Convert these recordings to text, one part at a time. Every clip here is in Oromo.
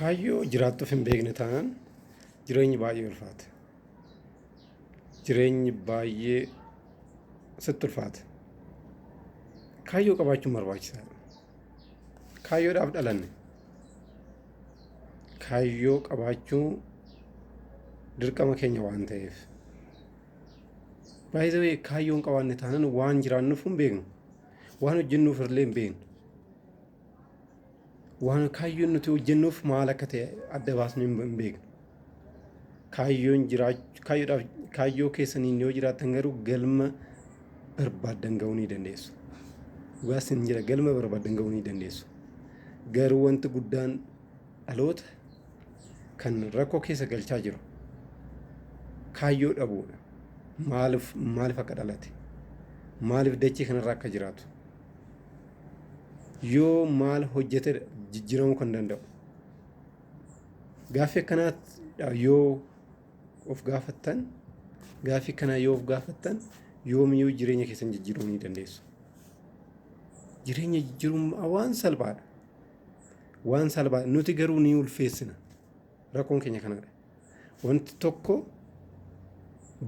Kaayyoo jiraattuuf hin beekne taanaan jireenyi baay'ee ulfaata. Jireenyi baay'ee sitti ulfaata. Kaayyoo qabaachuun barbaachisaadha. Kaayyoodhaaf dhalanne. Kaayyoo qabaachuun dirqama keenya waan ta'eef. Baay'ee kaayyoo hin qabaanne taanaan waan jiraannuuf hin beeknu. Waan hojjennuuf illee hin beeknu. Waan kaayyoon nuti hojjennuuf maal akka ta'e adda baasnee hin beeknu. Kaayyoo keessaniin yoo jiraattan garuu galma barbaaddan ga'uu ni dandeessu. Dhugaas hin jira galma barbaaddan ga'uu ni dandeessu. Garuu wanti guddaan dhaloota kan rakkoo keessa galchaa jiru kaayyoo dhabuudha. Maaliif akka dhalate? Maaliif dachee kanarra akka jiraatu? Yoo maal hojjete jijjiiramuu kan danda'u? Gaaffii akkanaatti yoo of gaafattan, gaaffii kanaa yoo of gaafattan yoomiyyuu jireenya keessan jijjiiruu ni dandeessu. Jireenya jijjiiruun waan salphaadha. Waan salphaadha. Nuti garuu ni ulfeessina. Rakkoon keenya kanadha. Wanti tokko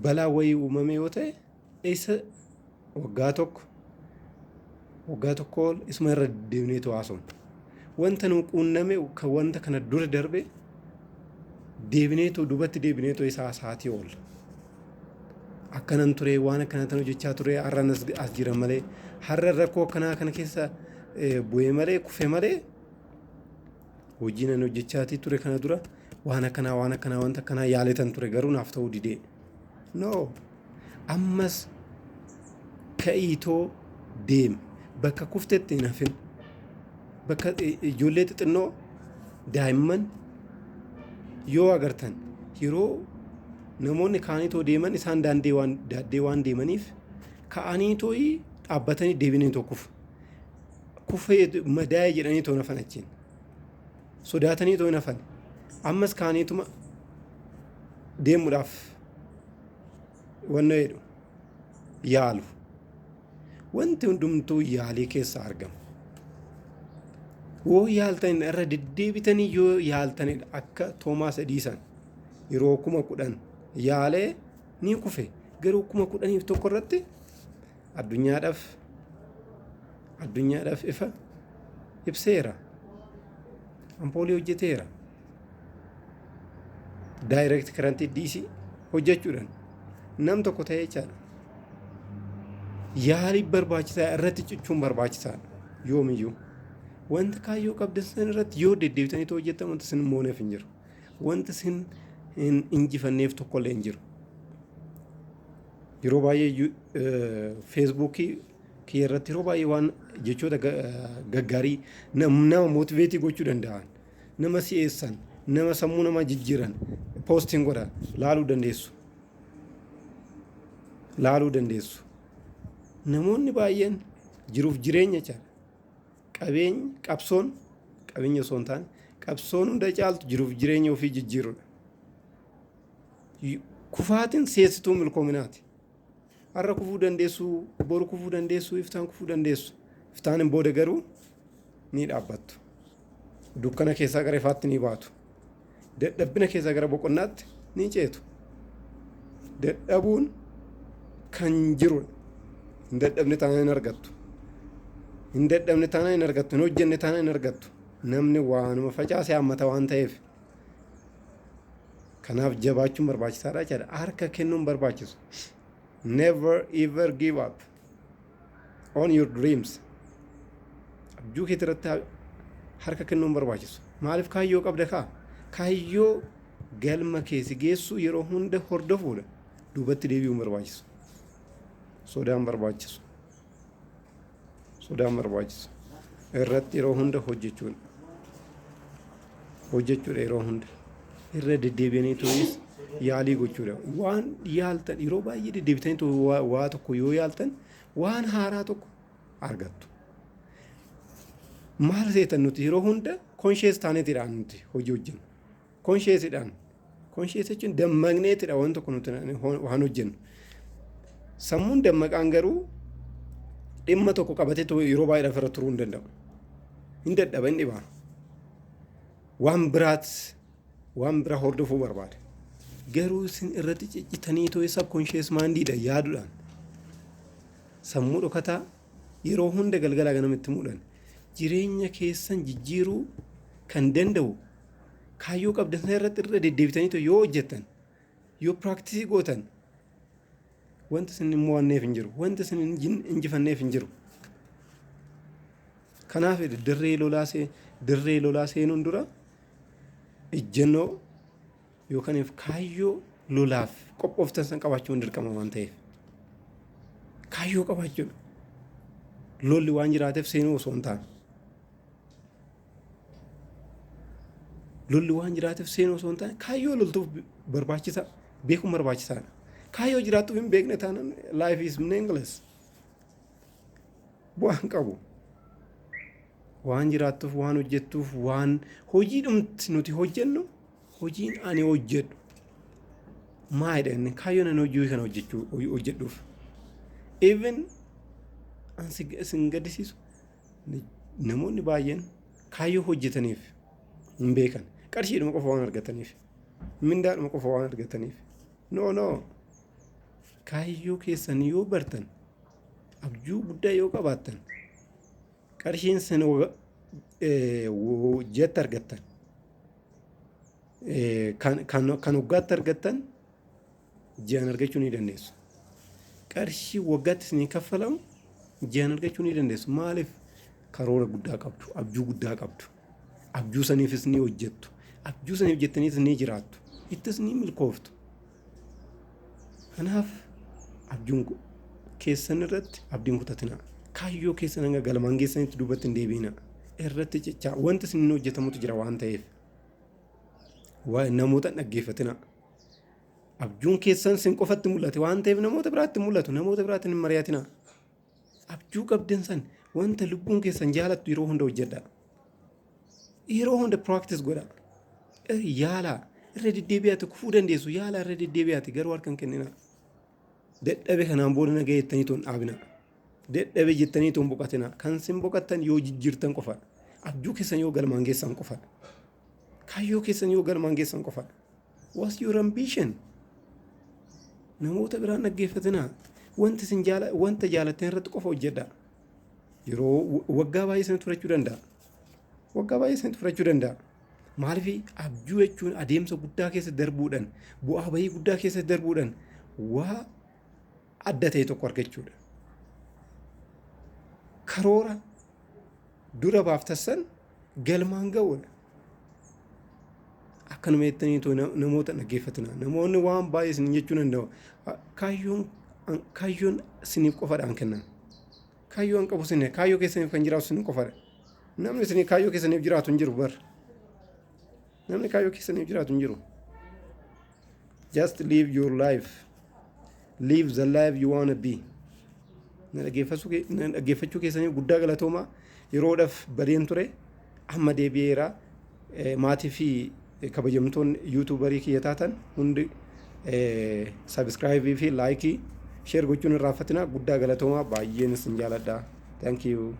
balaa wayii uumame yoo ta'e isa waggaa tokko isuma irra deemneetu haasofna. Wanta nu quunname kan wanta kana dura darbe dubatti deebineetu isaa saatii oolla. Akkanan ture waan akkana tan hojjechaa ture har'an as jira malee har'a rakkoo akkanaa kana keessa bu'ee malee kufee malee hojii nan hojjechaatii ture kana dura waan akkanaa wanta akkanaa yaaletan ture garuu naaf ta'uu didee. No. Ammas ka'iitoo deemi. Bakka kuftetti hin hafin. Bakka ijoollee xixinnoo daa'imman yoo agartan yeroo namoonni kaaniitoo deeman isaan daaddee waan deemaniif ka'aniitoo dhaabbatanii deebinee tokkoof kufee madaa'ee jedhanii too nafan achiin sodaatanii too nafan ammas kaaniituma deemuudhaaf wanna jedhu yaalu. Wanti hundumtuu yaalii keessa argama. Yoo yaaltan irra deddeebitanii yoo yaaltanidha akka Toomaas Ediisan yeroo 10,000 yaalee ni kufe garuu 11,000 irratti addunyaadhaaf ifa ibseera. Ampoolii hojjeteera. Direct current DC hojjechuudhaan nam tokko ta'ee jechaadha. Yaalii barbaachisaa irratti cichuun barbaachisaadha yoomiyyuu. Wanta kaayyoo qabdan san irratti yoo deddeebitanii hojjettan wanta sin mooneef hin jiru. Wanta sin hin injifanneef tokkollee hin jiru. Yeroo baay'ee feesbuukii kiyya irratti yeroo baay'ee waan jechoota gaggaarii nama mootiveetii gochuu danda'an, nama si'eessan, nama sammuu namaa jijjiiran poostiin godha laaluu dandeessu. Namoonni baay'een jiruuf jireenya caala. Qabeenya osoo hin taane qabsoon hunda caaltu jiruuf jireenya ofii jijjiirudha. Kufaatiin seessituu milkoominaati. Har'a kufuu dandeessu, boru kufuu dandeessu, iftaan kufuu dandeessu. Iftaan booda garuu ni dhaabbattu. Dukkana keessaa gara ifaatti ni baatu. Dadhabbina keessaa gara boqonnaatti ni ceetu. Dadhabuun kan jirudha. Hin dadhabne taanaan hin argattu. Hin hojjenne taanaan hin argattu. Namni waanuma facaase hammata waan ta'eef. Kanaaf jabaachuun barbaachisaadha jechuudha. Harka kennuun barbaachisu. Never ever give up on your dreams. Abjuu keetti irratti harka kennuun barbaachisu. Maaliif kaayyoo qabda kaa? Kaayyoo galma keessi geessu yeroo hunda hordofuudha. Duubatti deebi'uun barbaachisu. Sodaan barbaachisu. Irratti yeroo hunda hojjechuudha yeroo hunda. Irra deddeebi'anii turis yaalii gochuudha. Waan yaaltan yeroo baay'ee deddeebitanii waa tokko yoo yaaltan waan haaraa tokko argattu. Maal seetan nuti yeroo hunda konshees taaneetidhaan nuti hojii hojjennu. Konsheesidhaan. Konshees jechuun dammaqneetidha waan tokko nuti waan hojjennu. Sammuun dammaqaan garuu dhimma tokko qabatee yeroo baay'ee irra turuu hin danda'u. Hin dadhaba hin dhibaa. waan biraa hordofuu barbaada. Garuu isin irratti ciccitanii too subconscious maandiidha yaaduudhaan sammuu dhokataa yeroo hunda galgala ganamitti muudhan jireenya keessan jijjiiruu kan danda'u kaayyoo qabdan sana irratti irra deddeebitanii too yoo hojjettan yoo piraaktisii gootan wanti isin hin mo'anneef hin jiru, wanti isin hin injifanneef hin jiru. Kanaaf dirree lolaa seenuun dura ejjennoo yookaan kaayyoo lolaaf qophooftan san qabaachuun dirqama waan ta'eef kaayyoo qabaachuun lolli waan jiraateef seenuu osoo hin taane kaayyoo loltuuf barbaachisaa beekuun barbaachisaadha. Kaayyoo jiraattuuf hin beekne taanaan life is meaningless bu'aan qabu. Waan jiraattuuf waan hojjettuuf waan hojiidhumti nuti hojjennu hojiin ani hojjedhu maalidha inni kaayyoon ani hojii kana hojjedhuuf even isin gaddisiisu namoonni baay'een kaayyoo hojjetaniif hin beekan qarshiidhuma qofa waan argataniif mindaadhuma qofa waan argataniif no kaayyoo keessan yoo bartan abjuu guddaa yoo qabaattan qarshiin san jette argattan kan waggaatti argattan ji'aan argachuu ni dandeessu. Qarshii waggaatti isinii kaffalamu ji'aan argachuu ni dandeessu. Maaliif karoora guddaa qabdu, abjuu guddaa qabdu. Abjuu saniifis ni hojjettu. Abjuu saniif jettaniis ni jiraattu. Ittis ni milkooftu. Kanaaf abjuun keessan irratti abdiin kutatinaa. Kaayyoo keessan hanga galmaan geessanitti duubatti hin deebiina. Irratti cichaa wanti isin hojjetamutu jira waan ta'eef. Namoota dhaggeeffatina. Abjuun keessan sin qofatti mul'ate waan ta'eef namoota biraatti mul'atu. Namoota biraatti hin mari'atina. Abjuu qabdan san wanta lubbuun keessan jaalattu yeroo hunda hojjedha. Yeroo hunda practice godha. Yaala irra deddeebi'aati kufuu dandeessu. Yaala irra deddeebi'aati garuu harkaan kennina. Dadhabe kanaan booda nagaa jettanii toon dhaabina. Dadhabe jettanii toon boqatina. Kan sin boqattan yoo jijjiirtan qofa. Abjuu keessan yoo galmaan geessan qofa. Kaayyoo keessan yoo galmaan geessan qofa. What's your ambition? Namoota biraan dhaggeeffatina. Wanta jaalattan irratti qofa hojjedha. Yeroo waggaa baay'ee isin turachuu danda'a. Maaliif abjuu jechuun adeemsa guddaa keessa darbuudhaan bu'aa bahii guddaa keessa darbuudhaan waa adda ta'e tokko argachuudha. Karoora dura baaftassan galmaan ga'uudha. Akkanuma jettaniitu namoota dhaggeeffatina. Namoonni waan baay'ee isin jechuu danda'u. Kaayyoon isiniif qofadhaan kennan. Kaayyoon qabu isin kaayyoo keessaniif kan jiraatu isin qofadha. Namni isin kaayyoo keessaniif jiraatu hin jiru bara. Namni kaayyoo keessaniif jiraatu hin jiru. Just live your life. Live the life you want to be. Dhaggeeffachuu keessaniif guddaa galatoomaa yeroodhaaf badeen ture amma deebi'eera. Maatii fi kabajamtoonni yuutuubarii kiyya taatan hundi sabiskiraayibii fi laayikii sheer gochuun hin raaffatina. Guddaa galatoomaa baay'een isin jaaladha. Thank you.